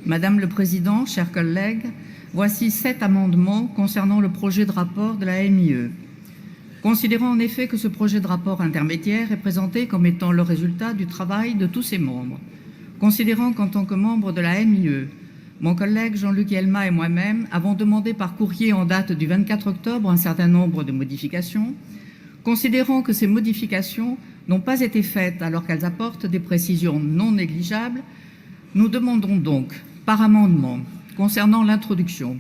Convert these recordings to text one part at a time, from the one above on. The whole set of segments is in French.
Madame le Président, chers collègues, voici 7 amendements concernant le projet de rapport de la MIE. Considérant en effet que ce projet de rapport intermédiaire est présenté comme étant le résultat du travail de tous ses membres, considérant qu'en tant que membre de la MIE, mon collègue Jean-Luc Yelma et moi-même avons demandé par courrier en date du 24 octobre un certain nombre de modifications, considérant que ces modifications n'ont pas été faites alors qu'elles apportent des précisions non négligeables, nous demandons donc, par amendement, concernant l'introduction,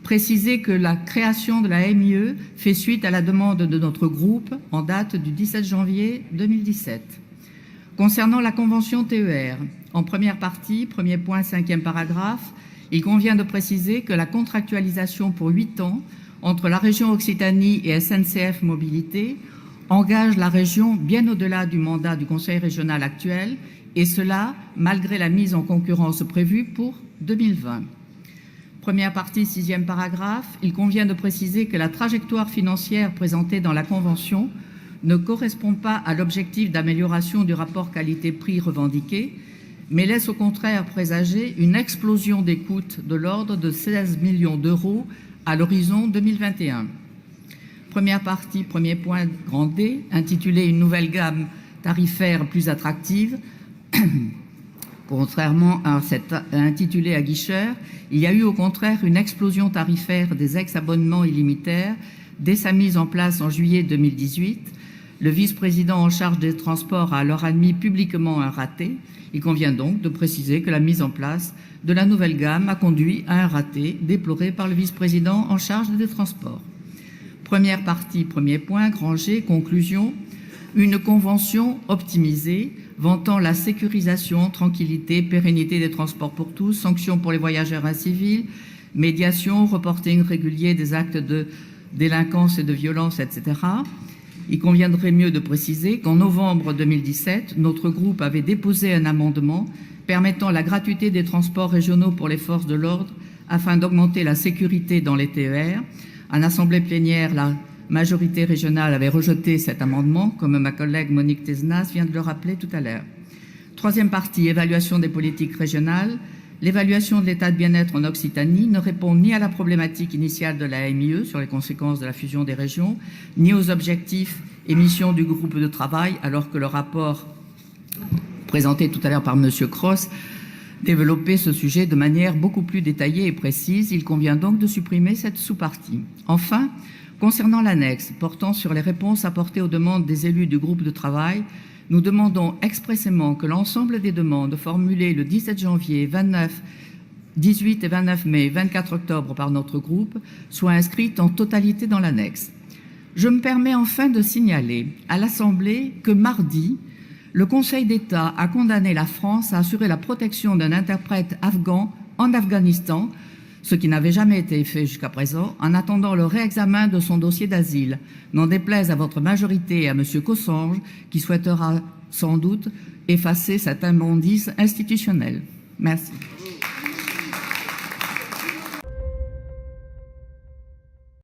préciser que la création de la MIE fait suite à la demande de notre groupe en date du 17 janvier 2017. Concernant la convention TER, en première partie, premier point, 5e paragraphe, il convient de préciser que la contractualisation pour 8 ans entre la région Occitanie et SNCF Mobilité engage la région bien au-delà du mandat du Conseil régional actuel, et cela malgré la mise en concurrence prévue pour 2020. Première partie, 6e paragraphe, il convient de préciser que la trajectoire financière présentée dans la Convention ne correspond pas à l'objectif d'amélioration du rapport qualité-prix revendiqué, mais laisse au contraire présager une explosion des coûts de l'ordre de 16 millions d'euros à l'horizon 2021. Première partie, premier point, grand D, intitulé « Une nouvelle gamme tarifaire plus attractive ». Contrairement à cet intitulé aguicheur, il y a eu au contraire une explosion tarifaire des ex-abonnements illimitaires dès sa mise en place en juillet 2018. Le vice-président en charge des transports a alors admis publiquement un raté. Il convient donc de préciser que la mise en place de la nouvelle gamme a conduit à un raté déploré par le vice-président en charge des transports. Première partie, premier point, grand G, conclusion. Une convention optimisée, vantant la sécurisation, tranquillité, pérennité des transports pour tous, sanctions pour les voyageurs incivils, médiation, reporting régulier des actes de délinquance et de violence, etc. Il conviendrait mieux de préciser qu'en novembre 2017, notre groupe avait déposé un amendement permettant la gratuité des transports régionaux pour les forces de l'ordre afin d'augmenter la sécurité dans les TER. En assemblée plénière, la majorité régionale avait rejeté cet amendement, comme ma collègue Monique Thézenas vient de le rappeler tout à l'heure. Troisième partie, évaluation des politiques régionales. L'évaluation de l'état de bien-être en Occitanie ne répond ni à la problématique initiale de la MIE sur les conséquences de la fusion des régions, ni aux objectifs et missions du groupe de travail, alors que le rapport présenté tout à l'heure par M. Cross développait ce sujet de manière beaucoup plus détaillée et précise. Il convient donc de supprimer cette sous-partie. Enfin, concernant l'annexe portant sur les réponses apportées aux demandes des élus du groupe de travail, nous demandons expressément que l'ensemble des demandes formulées le 17 janvier, 18 et 29 mai, 24 octobre par notre groupe soient inscrites en totalité dans l'annexe. Je me permets enfin de signaler à l'Assemblée que mardi, le Conseil d'État a condamné la France à assurer la protection d'un interprète afghan en Afghanistan, ce qui n'avait jamais été fait jusqu'à présent, en attendant le réexamen de son dossier d'asile, n'en déplaise à votre majorité et à M. Cossange, qui souhaitera sans doute effacer cette immondice institutionnelle. Merci.